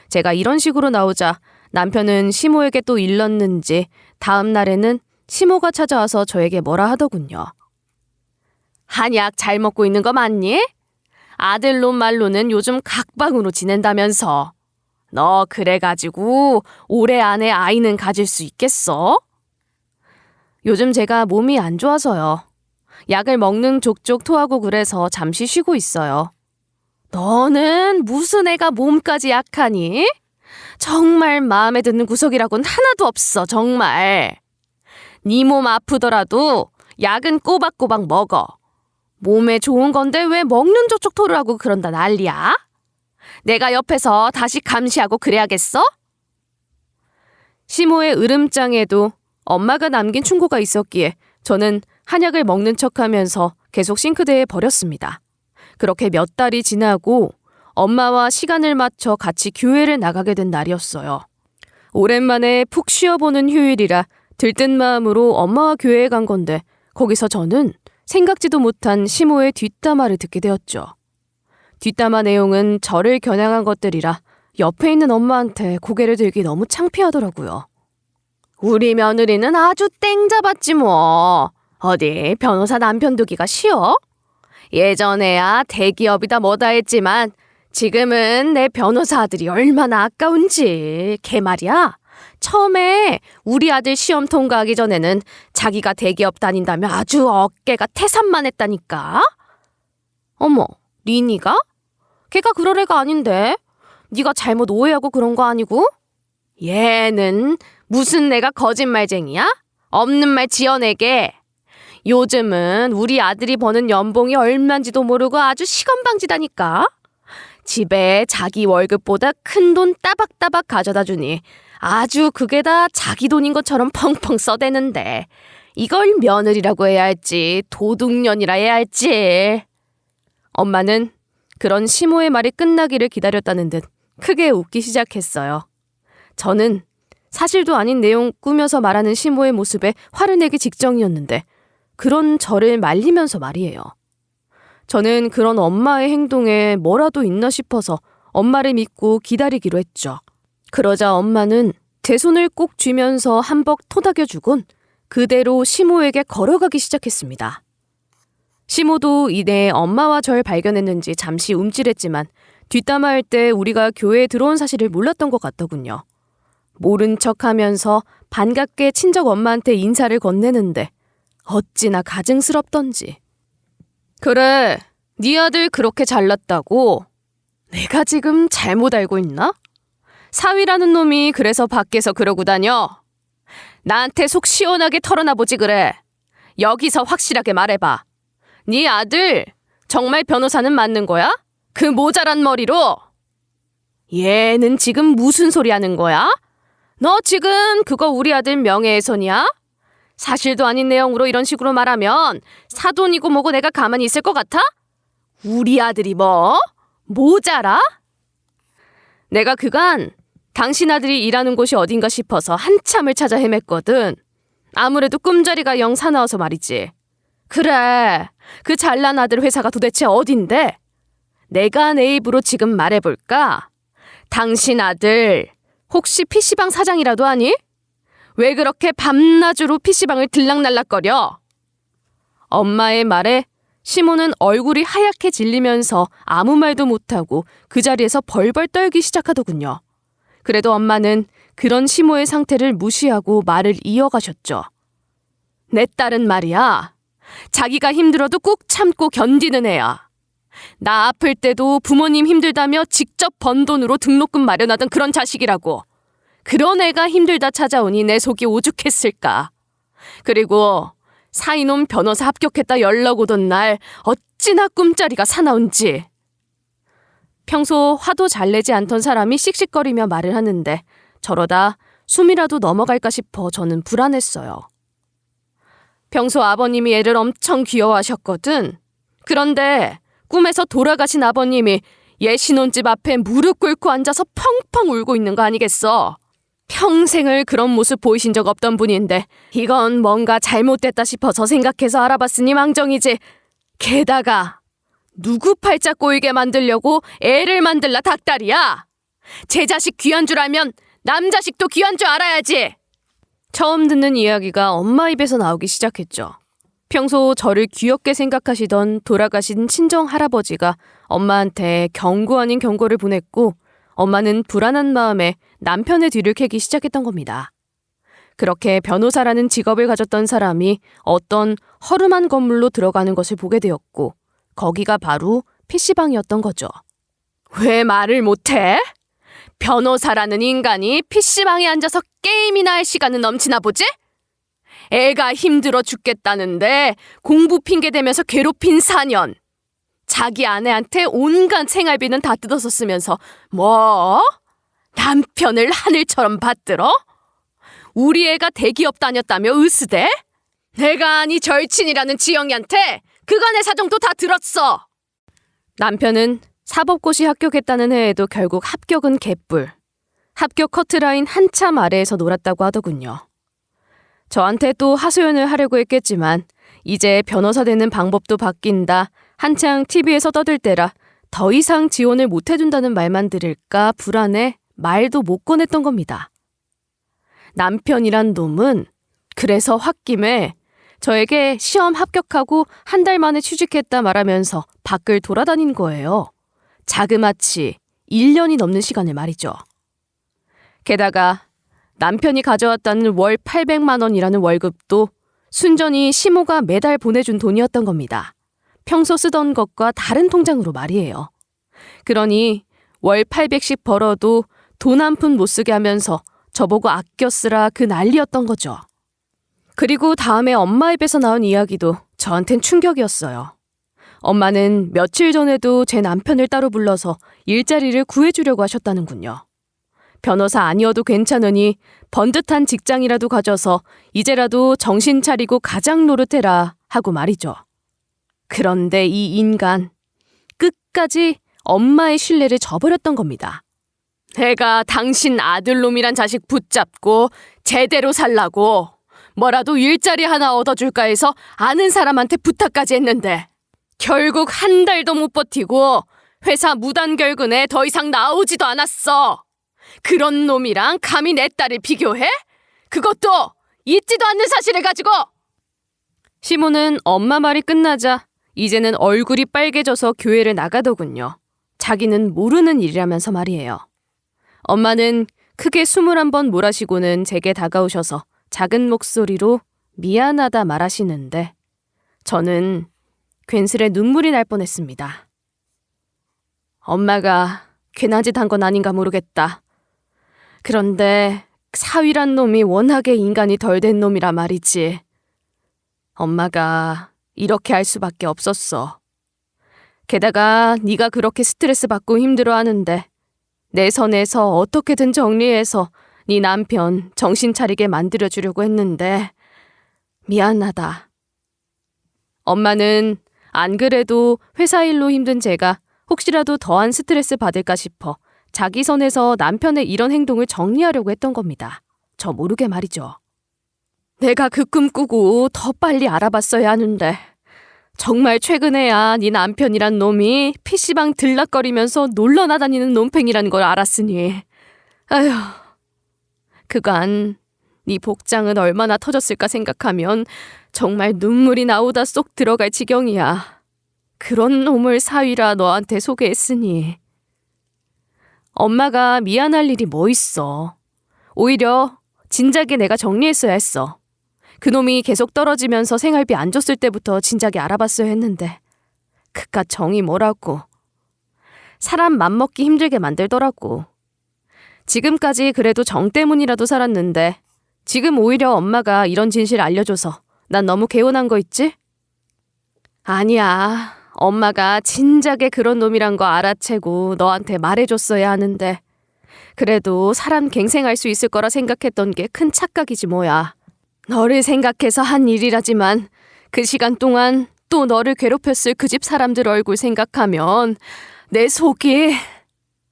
제가 이런 식으로 나오자 남편은 시모에게 또 일렀는지 다음 날에는 시모가 찾아와서 저에게 뭐라 하더군요. 한약 잘 먹고 있는 거 맞니? 아들놈 말로는 요즘 각방으로 지낸다면서. 너 그래가지고 올해 안에 아이는 가질 수 있겠어? 요즘 제가 몸이 안 좋아서요. 약을 먹는 족족 토하고 그래서 잠시 쉬고 있어요. 너는 무슨 애가 몸까지 약하니? 정말 마음에 드는 구석이라곤 하나도 없어, 정말. 네 몸 아프더라도 약은 꼬박꼬박 먹어. 몸에 좋은 건데 왜 먹는 족족 토를 하고 그런다 난리야? 내가 옆에서 다시 감시하고 그래야겠어? 시모의 으름장에도 엄마가 남긴 충고가 있었기에 저는 한약을 먹는 척하면서 계속 싱크대에 버렸습니다. 그렇게 몇 달이 지나고 엄마와 시간을 맞춰 같이 교회를 나가게 된 날이었어요. 오랜만에 푹 쉬어보는 휴일이라 들뜬 마음으로 엄마와 교회에 간 건데 거기서 저는 생각지도 못한 시모의 뒷담화를 듣게 되었죠. 뒷담화 내용은 저를 겨냥한 것들이라 옆에 있는 엄마한테 고개를 들기 너무 창피하더라고요. 우리 며느리는 아주 땡 잡았지 뭐. 어디 변호사 남편 두기가 쉬워? 예전에야 대기업이다 뭐다 했지만 지금은 내 변호사 아들이 얼마나 아까운지. 걔 말이야. 처음에 우리 아들 시험 통과하기 전에는 자기가 대기업 다닌다며 아주 어깨가 태산만했다니까. 어머, 리니가? 걔가 그럴 애가 아닌데. 네가 잘못 오해하고 그런 거 아니고? 얘는 무슨 내가 거짓말쟁이야? 없는 말 지어내게. 요즘은 우리 아들이 버는 연봉이 얼마인지도 모르고 아주 시건방지다니까. 집에 자기 월급보다 큰 돈 따박따박 가져다 주니 아주 그게 다 자기 돈인 것처럼 펑펑 써대는데 이걸 며느리라고 해야 할지 도둑년이라 해야 할지. 엄마는 그런 시모의 말이 끝나기를 기다렸다는 듯 크게 웃기 시작했어요. 저는 사실도 아닌 내용 꾸며서 말하는 시모의 모습에 화를 내기 직전이었는데 그런 저를 말리면서 말이에요. 저는 그런 엄마의 행동에 뭐라도 있나 싶어서 엄마를 믿고 기다리기로 했죠. 그러자 엄마는 제 손을 꼭 쥐면서 한벅 토닥여주곤 그대로 시모에게 걸어가기 시작했습니다. 시모도 이내 엄마와 절 발견했는지 잠시 움찔했지만 뒷담화할 때 우리가 교회에 들어온 사실을 몰랐던 것 같더군요. 모른 척하면서 반갑게 친정 엄마한테 인사를 건네는데 어찌나 가증스럽던지. 그래, 네 아들 그렇게 잘났다고? 내가 지금 잘못 알고 있나? 사위라는 놈이 그래서 밖에서 그러고 다녀? 나한테 속 시원하게 털어놔보지 그래. 여기서 확실하게 말해봐. 네 아들 정말 변호사는 맞는 거야? 그 모자란 머리로? 얘는 지금 무슨 소리 하는 거야? 너 지금 그거 우리 아들 명예훼손이야? 사실도 아닌 내용으로 이런 식으로 말하면 사돈이고 뭐고 내가 가만히 있을 것 같아? 우리 아들이 뭐? 모자라? 내가 그간 당신 아들이 일하는 곳이 어딘가 싶어서 한참을 찾아 헤맸거든. 아무래도 꿈자리가 영 사나워서 말이지. 그래, 그 잘난 아들 회사가 도대체 어딘데? 내가 내 입으로 지금 말해볼까? 당신 아들 혹시 PC방 사장이라도 하니? 왜 그렇게 밤낮으로 PC방을 들락날락거려? 엄마의 말에 시모는 얼굴이 하얗게 질리면서 아무 말도 못하고 그 자리에서 벌벌 떨기 시작하더군요. 그래도 엄마는 그런 시모의 상태를 무시하고 말을 이어가셨죠. 내 딸은 말이야. 자기가 힘들어도 꾹 참고 견디는 애야. 나 아플 때도 부모님 힘들다며 직접 번 돈으로 등록금 마련하던 그런 자식이라고. 그런 애가 힘들다 찾아오니 내 속이 오죽했을까. 그리고 사이놈 변호사 합격했다 연락 오던 날 어찌나 꿈자리가 사나운지. 평소 화도 잘 내지 않던 사람이 씩씩거리며 말을 하는데 저러다 숨이라도 넘어갈까 싶어 저는 불안했어요. 평소 아버님이 애를 엄청 귀여워하셨거든. 그런데 꿈에서 돌아가신 아버님이 얘 신혼집 앞에 무릎 꿇고 앉아서 펑펑 울고 있는 거 아니겠어? 평생을 그런 모습 보이신 적 없던 분인데 이건 뭔가 잘못됐다 싶어서 생각해서 알아봤으니 망정이지. 게다가 누구 팔자 꼬이게 만들려고 애를 만들라 닭다리야? 제 자식 귀한 줄 알면 남 자식도 귀한 줄 알아야지. 처음 듣는 이야기가 엄마 입에서 나오기 시작했죠. 평소 저를 귀엽게 생각하시던 돌아가신 친정 할아버지가 엄마한테 경고 아닌 경고를 보냈고 엄마는 불안한 마음에 남편의 뒤를 캐기 시작했던 겁니다. 그렇게 변호사라는 직업을 가졌던 사람이 어떤 허름한 건물로 들어가는 것을 보게 되었고 거기가 바로 PC방이었던 거죠. 왜 말을 못해? 변호사라는 인간이 PC방에 앉아서 게임이나 할 시간은 넘치나 보지? 애가 힘들어 죽겠다는데 공부 핑계 대면서 괴롭힌 4년. 자기 아내한테 온갖 생활비는 다 뜯어서 쓰면서 뭐? 남편을 하늘처럼 받들어? 우리 애가 대기업 다녔다며 으스대? 내가 아니 절친이라는 지영이한테 그간의 사정도 다 들었어. 남편은 사법고시 합격했다는 해에도 결국 합격은 개뿔. 합격 커트라인 한참 아래에서 놀았다고 하더군요. 저한테 또 하소연을 하려고 했겠지만 이제 변호사 되는 방법도 바뀐다. 한창 TV에서 떠들 때라 더 이상 지원을 못 해준다는 말만 들을까 불안해 말도 못 꺼냈던 겁니다. 남편이란 놈은 그래서 홧김에 저에게 시험 합격하고 한 달 만에 취직했다 말하면서 밖을 돌아다닌 거예요. 자그마치 1년이 넘는 시간을 말이죠. 게다가 남편이 가져왔다는 월 800만 원이라는 월급도 순전히 시모가 매달 보내준 돈이었던 겁니다. 평소 쓰던 것과 다른 통장으로 말이에요. 그러니 월 800씩 벌어도 돈 한 푼 못 쓰게 하면서 저보고 아껴 쓰라 그 난리였던 거죠. 그리고 다음에 엄마 입에서 나온 이야기도 저한텐 충격이었어요. 엄마는 며칠 전에도 제 남편을 따로 불러서 일자리를 구해주려고 하셨다는군요. 변호사 아니어도 괜찮으니 번듯한 직장이라도 가져서 이제라도 정신 차리고 가장 노릇해라 하고 말이죠. 그런데 이 인간 끝까지 엄마의 신뢰를 저버렸던 겁니다. 내가 당신 아들놈이란 자식 붙잡고 제대로 살라고 뭐라도 일자리 하나 얻어줄까 해서 아는 사람한테 부탁까지 했는데 결국 한 달도 못 버티고 회사 무단결근에 더 이상 나오지도 않았어. 그런 놈이랑 감히 내 딸을 비교해? 그것도 있지도 않는 사실을 가지고! 시모는 엄마 말이 끝나자 이제는 얼굴이 빨개져서 교회를 나가더군요. 자기는 모르는 일이라면서 말이에요. 엄마는 크게 숨을 한번 몰아쉬고는 제게 다가오셔서 작은 목소리로 미안하다 말하시는데 저는 괜스레 눈물이 날 뻔했습니다. 엄마가 괜한 짓 한 건 아닌가 모르겠다. 그런데 사위란 놈이 워낙에 인간이 덜 된 놈이라 말이지. 엄마가 이렇게 할 수밖에 없었어. 게다가 네가 그렇게 스트레스 받고 힘들어하는데 내 선에서 어떻게든 정리해서 네 남편 정신 차리게 만들어주려고 했는데 미안하다. 엄마는 안 그래도 회사 일로 힘든 제가 혹시라도 더한 스트레스 받을까 싶어 자기 선에서 남편의 이런 행동을 정리하려고 했던 겁니다. 저 모르게 말이죠. 내가 그 꿈 꾸고 더 빨리 알아봤어야 하는데 정말 최근에야 네 남편이란 놈이 PC방 들락거리면서 놀러 나다니는 놈팽이라는 걸 알았으니. 아휴, 그간 네 복장은 얼마나 터졌을까 생각하면 정말 눈물이 나오다 쏙 들어갈 지경이야. 그런 놈을 사위라 너한테 소개했으니. 엄마가 미안할 일이 뭐 있어. 오히려 진작에 내가 정리했어야 했어. 그놈이 계속 떨어지면서 생활비 안 줬을 때부터 진작에 알아봤어야 했는데. 그깟 정이 뭐라고. 사람 맘먹기 힘들게 만들더라고. 지금까지 그래도 정 때문이라도 살았는데 지금 오히려 엄마가 이런 진실 알려줘서 난 너무 개운한 거 있지? 아니야. 엄마가 진작에 그런 놈이란 거 알아채고 너한테 말해줬어야 하는데 그래도 사람 갱생할 수 있을 거라 생각했던 게 큰 착각이지 뭐야. 너를 생각해서 한 일이라지만 그 시간 동안 또 너를 괴롭혔을 그 집 사람들 얼굴 생각하면 내 속이...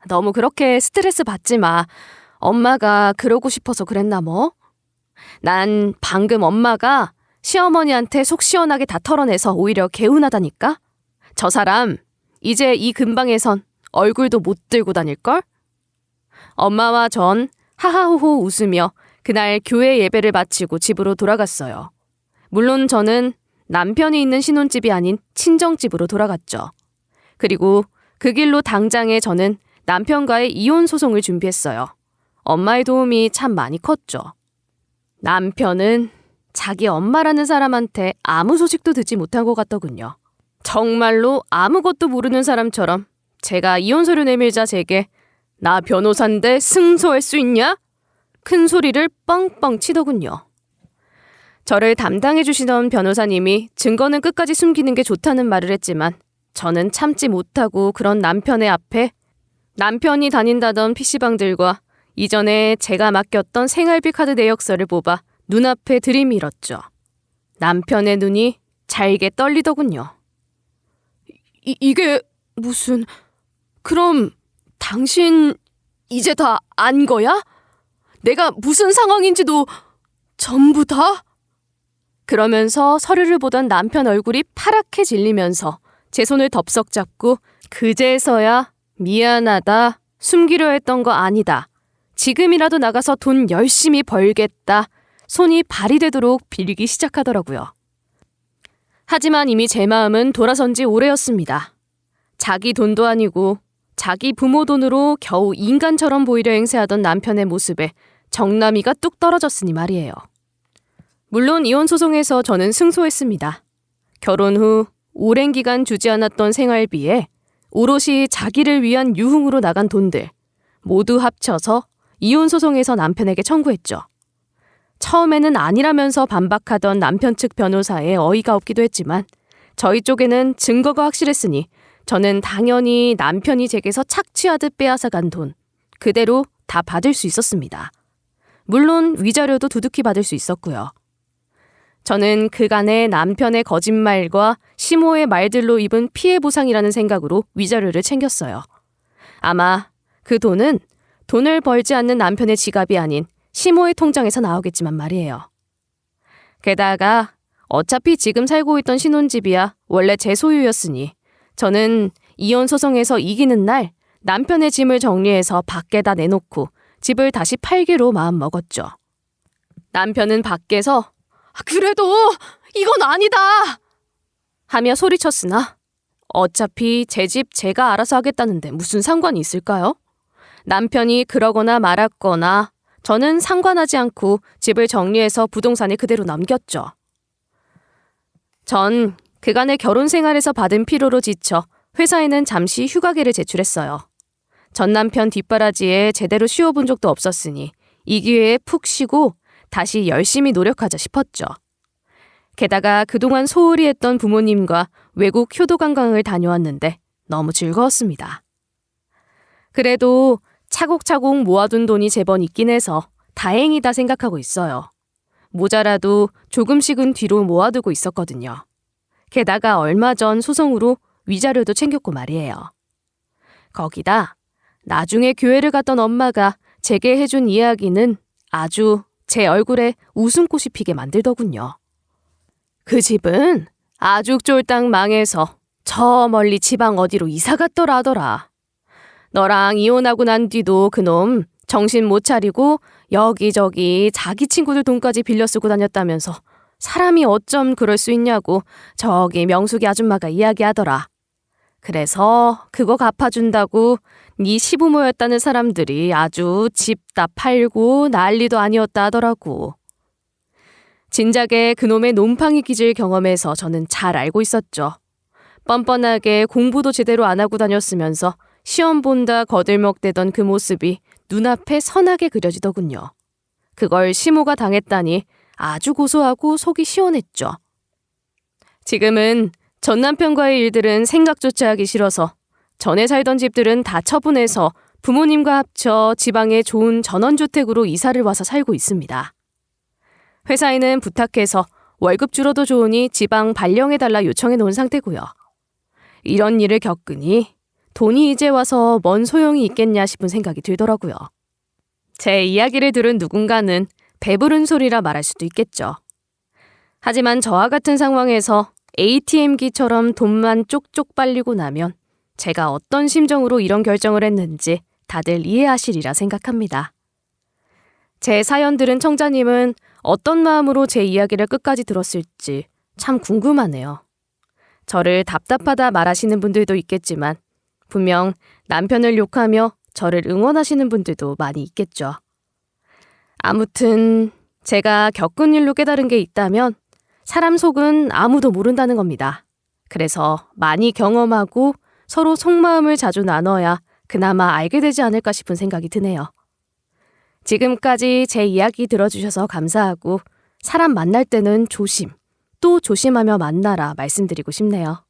너무 그렇게 스트레스 받지 마. 엄마가 그러고 싶어서 그랬나 뭐? 난 방금 엄마가 시어머니한테 속 시원하게 다 털어내서 오히려 개운하다니까? 저 사람 이제 이 근방에선 얼굴도 못 들고 다닐걸? 엄마와 전 하하호호 웃으며 그날 교회 예배를 마치고 집으로 돌아갔어요. 물론 저는 남편이 있는 신혼집이 아닌 친정집으로 돌아갔죠. 그리고 그 길로 당장에 저는 남편과의 이혼 소송을 준비했어요. 엄마의 도움이 참 많이 컸죠. 남편은 자기 엄마라는 사람한테 아무 소식도 듣지 못한 것 같더군요. 정말로 아무것도 모르는 사람처럼 제가 이혼 서류 내밀자 제게 나 변호사인데 승소할 수 있냐? 큰 소리를 뻥뻥 치더군요. 저를 담당해 주시던 변호사님이 증거는 끝까지 숨기는 게 좋다는 말을 했지만 저는 참지 못하고 그런 남편의 앞에 남편이 다닌다던 PC방들과 이전에 제가 맡겼던 생활비 카드 내역서를 뽑아 눈앞에 들이밀었죠. 남편의 눈이 잘게 떨리더군요. 이게 무슨... 그럼 당신 이제 다 안 거야? 내가 무슨 상황인지도 전부 다? 그러면서 서류를 보던 남편 얼굴이 파랗게 질리면서 제 손을 덥석 잡고 그제서야 미안하다, 숨기려 했던 거 아니다, 지금이라도 나가서 돈 열심히 벌겠다, 손이 발이 되도록 빌기 시작하더라고요. 하지만 이미 제 마음은 돌아선 지 오래였습니다. 자기 돈도 아니고 자기 부모 돈으로 겨우 인간처럼 보이려 행세하던 남편의 모습에 정남이가 뚝 떨어졌으니 말이에요. 물론 이혼 소송에서 저는 승소했습니다. 결혼 후 오랜 기간 주지 않았던 생활비에 오롯이 자기를 위한 유흥으로 나간 돈들 모두 합쳐서 이혼 소송에서 남편에게 청구했죠. 처음에는 아니라면서 반박하던 남편 측 변호사에 어이가 없기도 했지만 저희 쪽에는 증거가 확실했으니 저는 당연히 남편이 제게서 착취하듯 빼앗아간 돈 그대로 다 받을 수 있었습니다. 물론 위자료도 두둑히 받을 수 있었고요. 저는 그간의 남편의 거짓말과 시모의 말들로 입은 피해 보상이라는 생각으로 위자료를 챙겼어요. 아마 그 돈은 돈을 벌지 않는 남편의 지갑이 아닌 시모의 통장에서 나오겠지만 말이에요. 게다가 어차피 지금 살고 있던 신혼집이야 원래 제 소유였으니 저는 이혼 소송에서 이기는 날 남편의 짐을 정리해서 밖에다 내놓고 집을 다시 팔기로 마음먹었죠. 남편은 밖에서 그래도 이건 아니다! 하며 소리쳤으나 어차피 제 집 제가 알아서 하겠다는데 무슨 상관이 있을까요? 남편이 그러거나 말았거나 저는 상관하지 않고 집을 정리해서 부동산에 그대로 남겼죠. 전 그간의 결혼 생활에서 받은 피로로 지쳐 회사에는 잠시 휴가계를 제출했어요. 전 남편 뒷바라지에 제대로 쉬어본 적도 없었으니 이 기회에 푹 쉬고 다시 열심히 노력하자 싶었죠. 게다가 그동안 소홀히 했던 부모님과 외국 효도 관광을 다녀왔는데 너무 즐거웠습니다. 그래도 차곡차곡 모아둔 돈이 제법 있긴 해서 다행이다 생각하고 있어요. 모자라도 조금씩은 뒤로 모아두고 있었거든요. 게다가 얼마 전 소송으로 위자료도 챙겼고 말이에요. 거기다 나중에 교회를 갔던 엄마가 제게 해준 이야기는 아주 제 얼굴에 웃음꽃이 피게 만들더군요. 그 집은 아주 쫄딱 망해서 저 멀리 지방 어디로 이사 갔더라 하더라. 너랑 이혼하고 난 뒤도 그놈 정신 못 차리고 여기저기 자기 친구들 돈까지 빌려 쓰고 다녔다면서 사람이 어쩜 그럴 수 있냐고 저기 명숙이 아줌마가 이야기하더라. 그래서 그거 갚아준다고 네 시부모였다는 사람들이 아주 집 다 팔고 난리도 아니었다 하더라고. 진작에 그놈의 놈팡이 기질 경험에서 저는 잘 알고 있었죠. 뻔뻔하게 공부도 제대로 안 하고 다녔으면서 시험 본다 거들먹대던 그 모습이 눈앞에 선하게 그려지더군요. 그걸 시모가 당했다니 아주 고소하고 속이 시원했죠. 지금은 전 남편과의 일들은 생각조차 하기 싫어서 전에 살던 집들은 다 처분해서 부모님과 합쳐 지방의 좋은 전원주택으로 이사를 와서 살고 있습니다. 회사에는 부탁해서 월급 줄어도 좋으니 지방 발령해달라 요청해 놓은 상태고요. 이런 일을 겪으니 돈이 이제 와서 뭔 소용이 있겠냐 싶은 생각이 들더라고요. 제 이야기를 들은 누군가는 배부른 소리라 말할 수도 있겠죠. 하지만 저와 같은 상황에서 ATM기처럼 돈만 쪽쪽 빨리고 나면 제가 어떤 심정으로 이런 결정을 했는지 다들 이해하시리라 생각합니다. 제 사연 들은 청자님은 어떤 마음으로 제 이야기를 끝까지 들었을지 참 궁금하네요. 저를 답답하다 말하시는 분들도 있겠지만 분명 남편을 욕하며 저를 응원하시는 분들도 많이 있겠죠. 아무튼 제가 겪은 일로 깨달은 게 있다면 사람 속은 아무도 모른다는 겁니다. 그래서 많이 경험하고 서로 속마음을 자주 나눠야 그나마 알게 되지 않을까 싶은 생각이 드네요. 지금까지 제 이야기 들어주셔서 감사하고 사람 만날 때는 조심, 또 조심하며 만나라 말씀드리고 싶네요.